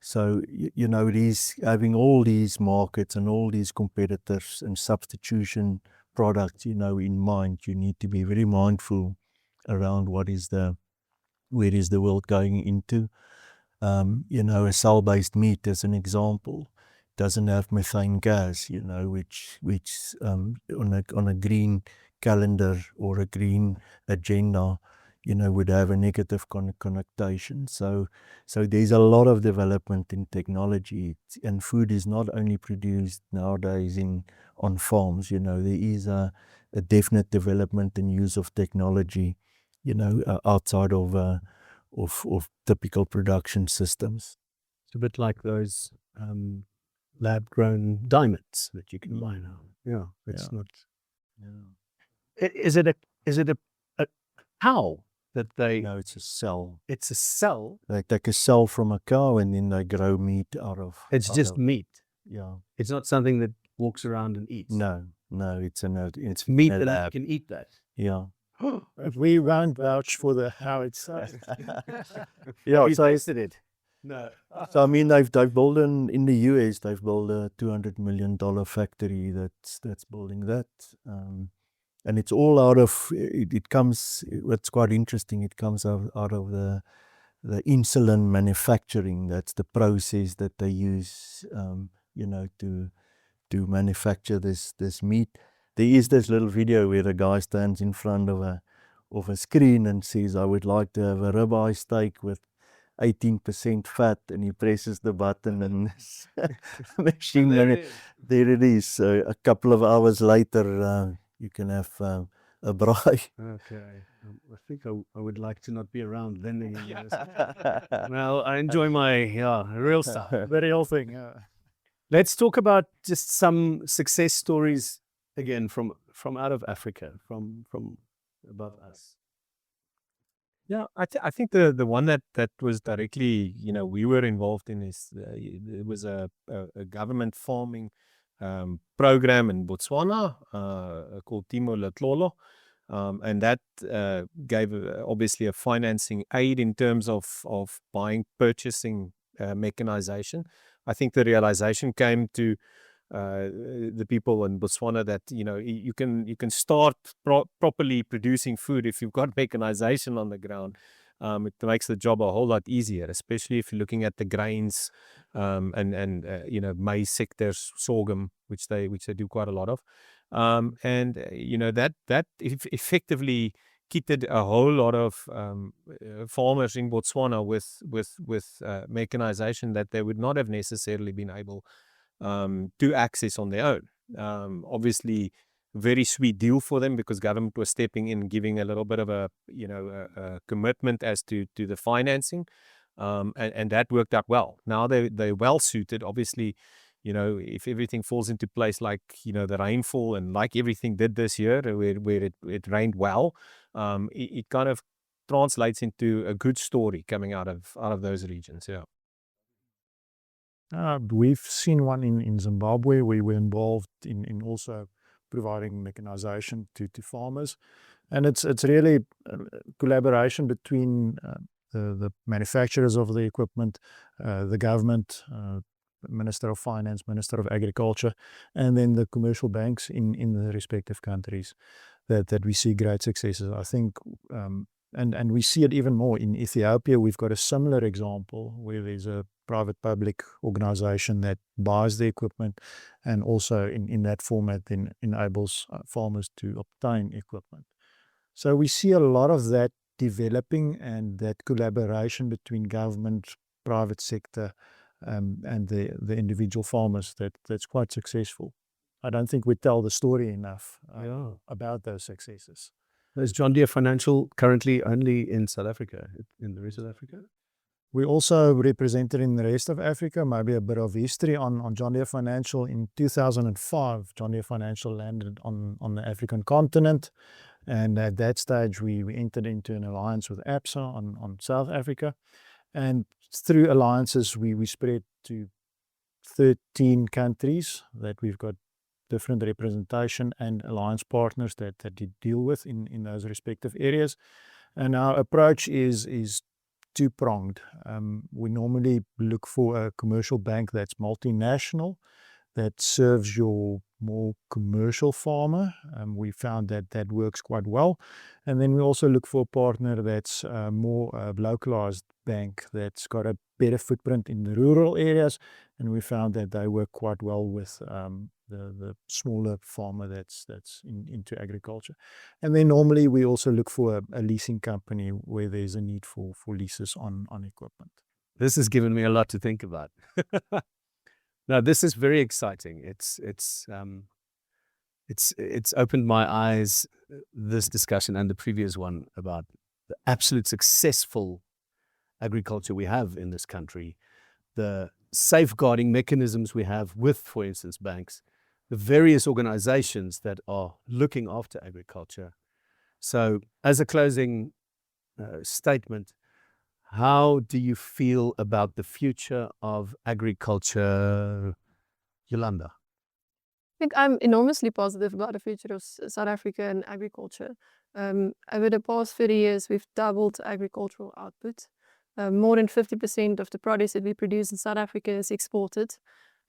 it is having all these markets and all these competitors and substitution products, in mind. You need to be very mindful around where is the world going into. A cell-based meat, as an example, doesn't have methane gas, which on a green calendar or a green agenda, would have a negative connotation. So there's a lot of development in technology, and food is not only produced nowadays on farms. There is a definite development and use of technology, outside of typical production systems. It's a bit like those lab-grown diamonds that you can buy now. Yeah, it's not. Yeah. Is it a cow that they? No, it's a cell. It's a cell. They take a cell from a cow and then they grow meat out of. It's just meat. Yeah. It's not something that walks around and eats. No, it's meat that can eat that. Yeah. We won't vouch for how it's. Yeah, You so tasted it. No. So I mean, they've built in the US. They've built a $200 million factory that's building that. And it's all out of, it comes, what's quite interesting, it comes out of the insulin manufacturing. That's the process that they use, to manufacture this meat. There is this little video where the guy stands in front of a screen and says, I would like to have a ribeye steak with 18% fat, and he presses the button and machine there it is. So a couple of hours later, you can have a braai. Okay. I think I would like to not be around then anymore. Well, I enjoy my real stuff. The real thing. Let's talk about just some success stories again from out of Africa, from above us. Yeah, I think the one that was directly, we were involved in is it was a government farming program in Botswana called Timo Letlolo. And that gave obviously a financing aid in terms of purchasing mechanization. I think the realization came to the people in Botswana that you can start properly producing food if you've got mechanization on the ground. It makes the job a whole lot easier, especially if you're looking at the grains and maize sectors, sorghum, which they do quite a lot of. That effectively kitted a whole lot of farmers in Botswana with mechanization that they would not have necessarily been able to access on their own. Obviously, very sweet deal for them because government was stepping in, giving a little bit of a commitment as to the financing, and that worked out well. Now they're well suited. Obviously, if everything falls into place like the rainfall and like everything did this year, where it rained well, it kind of translates into a good story coming out of those regions. Yeah. We've seen one in Zimbabwe. We were involved in also providing mechanization to farmers, and it's really a collaboration between the manufacturers of the equipment, the government, Minister of Finance, Minister of Agriculture, and then the commercial banks in the respective countries that we see great successes. I think, and we see it even more in Ethiopia. We've got a similar example where there's a private-public organization that buys the equipment and also in that format then enables farmers to obtain equipment. So we see a lot of that developing and that collaboration between government, private sector, and the individual farmers that's quite successful. I don't think we tell the story enough about those successes. Is John Deere Financial currently only in South Africa, in the rest of Africa? We also represented in the rest of Africa. Maybe a bit of history on John Deere Financial. In 2005, John Deere Financial landed on the African continent. And at that stage, we entered into an alliance with ABSA on South Africa. And through alliances, we spread to 13 countries that we've got different representation and alliance partners that deal with in those respective areas. And our approach is two-pronged. We normally look for a commercial bank that's multinational, that serves your more commercial farmer. We found that works quite well. And then we also look for a partner that's more localized bank that's got a better footprint in the rural areas. And we found that they work quite well with the smaller farmer that's into agriculture. And then normally we also look for a leasing company where there's a need for leases on equipment. This has given me a lot to think about. Now, this is very exciting. It's opened my eyes, this discussion and the previous one, about the absolute successful agriculture we have in this country, the safeguarding mechanisms we have with, for instance, banks, the various organizations that are looking after agriculture. So as a closing statement, how do you feel about the future of agriculture, Yolanda? I think I'm enormously positive about the future of South Africa and agriculture. Over the past 30 years, we've doubled agricultural output. More than 50% of the produce that we produce in South Africa is exported.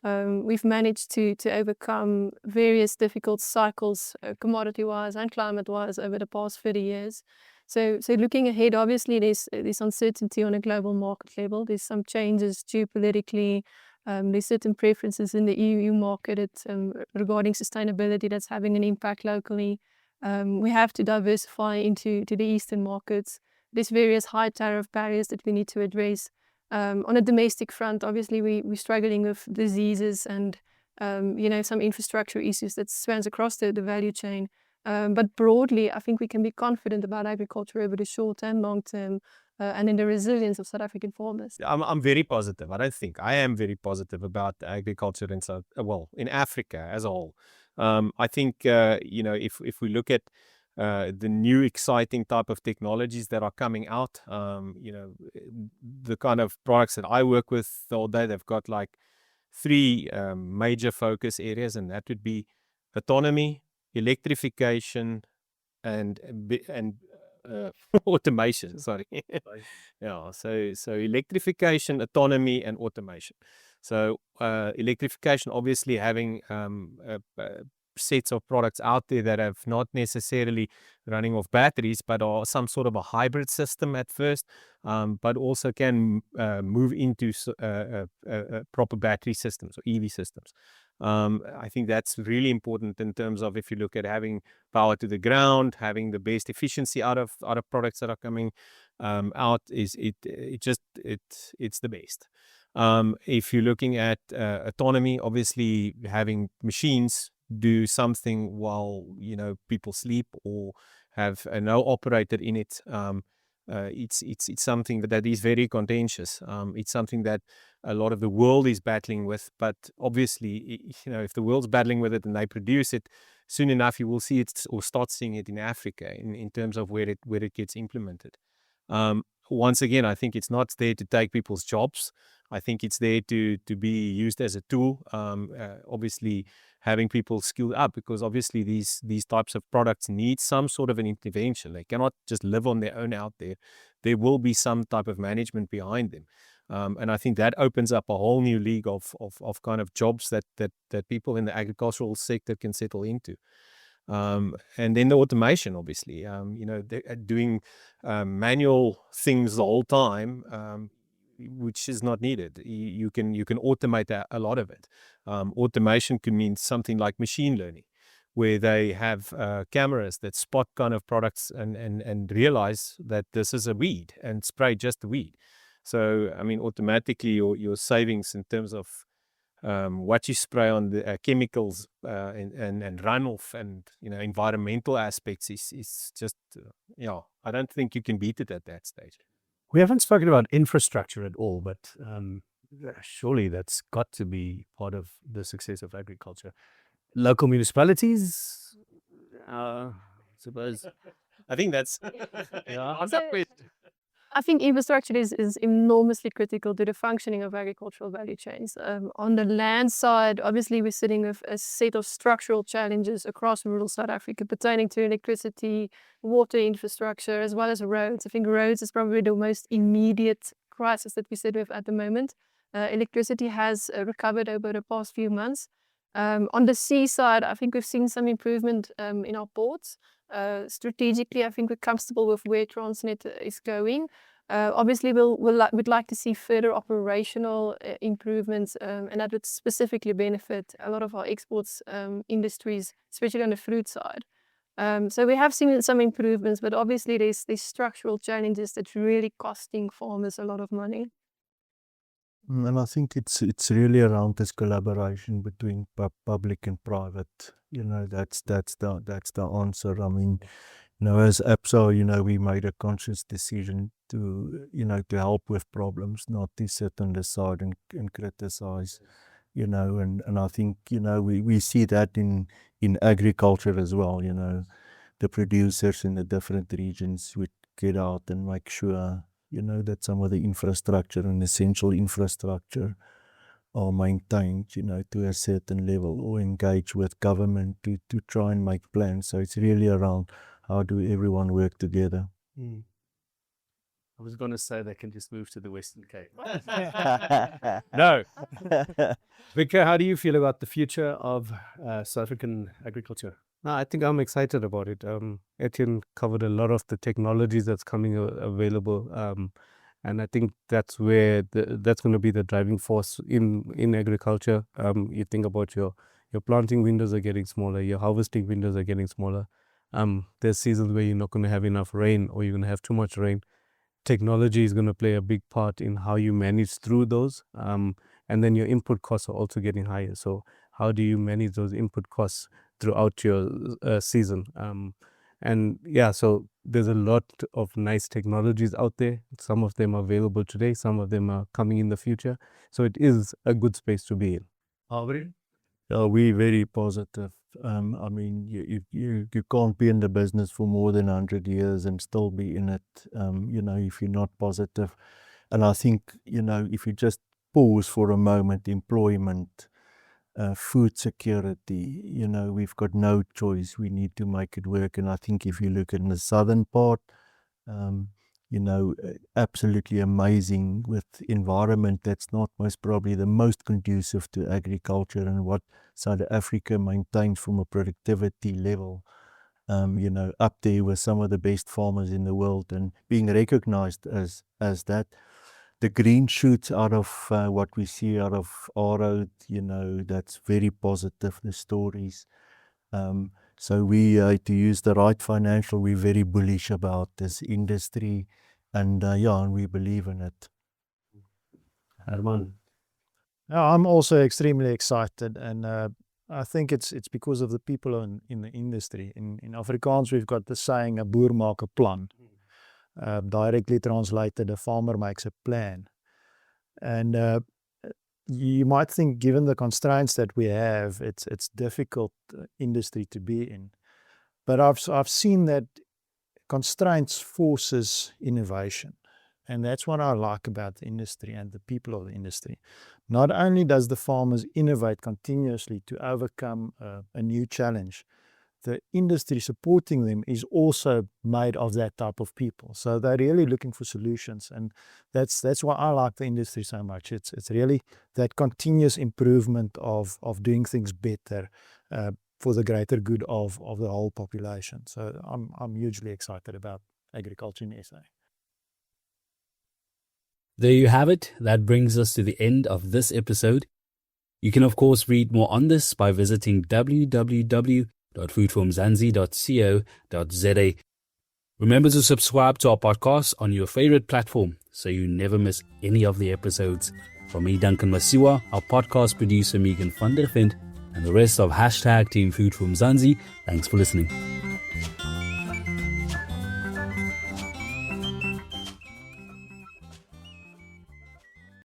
we've managed to overcome various difficult cycles, commodity-wise and climate-wise, over the past 30 years. So looking ahead, obviously there's uncertainty on a global market level. There's some changes geopolitically. There's certain preferences in the EU market regarding sustainability that's having an impact locally. We have to diversify into the Eastern markets. There's various high tariff barriers that we need to address. On a domestic front, obviously we're struggling with diseases and some infrastructure issues that spans across the value chain. But broadly, I think we can be confident about agriculture over the short and long term, and in the resilience of South African farmers. I'm very positive. I am very positive about agriculture in Africa as a whole. I think if we look at the new exciting type of technologies that are coming out, the kind of products that I work with all day, they've got like 3 major focus areas, and that would be autonomy, electrification, and automation. Sorry. Yeah. So electrification, autonomy, and automation. So electrification, obviously having sets of products out there that have not necessarily running off batteries, but are some sort of a hybrid system at first, but also can move into proper battery systems or EV systems. I think that's really important in terms of, if you look at having power to the ground, having the best efficiency out of products that are coming out, it's the best. If you're looking at autonomy, obviously having machines do something while people sleep or have no operator in it, it's something that is very contentious. It's something that a lot of the world is battling with, but obviously if the world's battling with it and they produce it, soon enough you will see it or start seeing it in Africa in terms of where it gets implemented. Once again, I think it's not there to take people's jobs. I think it's there to be used as a tool. Obviously having people skilled up, because obviously these types of products need some sort of an intervention. They cannot just live on their own out there. There will be some type of management behind them. And I think that opens up a whole new league of kind of jobs that people in the agricultural sector can settle into. And then the automation, obviously, doing manual things the whole time, which is not needed. You can automate a lot of it. Automation can mean something like machine learning, where they have cameras that spot kind of products and realize that this is a weed and spray just the weed. So, I mean, automatically your savings in terms of what you spray on the chemicals and runoff and environmental aspects is just I don't think you can beat it at that stage. We haven't spoken about infrastructure at all, but surely that's got to be part of the success of agriculture. Local municipalities, I suppose. I think that's I think infrastructure is enormously critical to the functioning of agricultural value chains. On the land side, obviously we're sitting with a set of structural challenges across rural South Africa pertaining to electricity, water infrastructure, as well as roads. I think roads is probably the most immediate crisis that we sit with at the moment. Electricity has recovered over the past few months. On the sea side, I think we've seen some improvement in our ports. Strategically, I think we're comfortable with where Transnet is going. Obviously, we'd like to see further operational improvements, and that would specifically benefit a lot of our exports industries, especially on the fruit side. So we have seen some improvements, but obviously there's structural challenges that's really costing farmers a lot of money. And I think it's really around this collaboration between public and private. That's the answer. I mean, as APSA, we made a conscious decision to help with problems, not to sit on the side and criticize. And I think we see that in agriculture as well. The producers in the different regions would get out and make sure that some of the infrastructure and essential infrastructure are maintained, to a certain level, or engage with government to try and make plans. So it's really around how do everyone work together. I was going to say they can just move to the Western Cape. No. Victor, how do you feel about the future of South African agriculture? No, I think I'm excited about it. Etienne covered a lot of the technologies that's coming available, and I think that's where that's going to be the driving force in agriculture. You think about your planting windows are getting smaller, your harvesting windows are getting smaller. There's seasons where you're not going to have enough rain, or you're going to have too much rain. Technology is going to play a big part in how you manage through those. And then your input costs are also getting higher. So how do you manage those input costs throughout your season? And yeah, so there's a lot of nice technologies out there. Some of them are available today. Some of them are coming in the future. So it is a good space to be in. Alvin? We're very positive. I mean, you can't be in the business for more than 100 years and still be in it, if you're not positive. And I think, if you just pause for a moment, employment, food security, we've got no choice. We need to make it work. And I think if you look in the southern part, absolutely amazing with environment that's not most probably the most conducive to agriculture, and what South Africa maintains from a productivity level, up there with some of the best farmers in the world and being recognized as that. The green shoots out of what we see out of Aro, that's very positive, the stories. So we, to use the right financial, we're very bullish about this industry, and and we believe in it. Herman? I'm also extremely excited, and I think it's because of the people in the industry. In Afrikaans, we've got the saying, 'n boer maak 'n plan'. Directly translated, a farmer makes a plan. And you might think, given the constraints that we have, it's difficult industry to be in. But I've seen that constraints forces innovation. And that's what I like about the industry and the people of the industry. Not only does the farmers innovate continuously to overcome a new challenge, the industry supporting them is also made of that type of people. So they're really looking for solutions, and that's why I like the industry so much. It's really that continuous improvement of doing things better for the greater good of the whole population. So I'm hugely excited about agriculture in SA. There you have it. That brings us to the end of this episode. You can of course read more on this by visiting www.foodformzansi.co.za. Remember to subscribe to our podcast on your favorite platform so you never miss any of the episodes. From me, Duncan Masiwa, our podcast producer Megan van der Vint, and the rest of #Team Food from Zanzi, thanks for listening.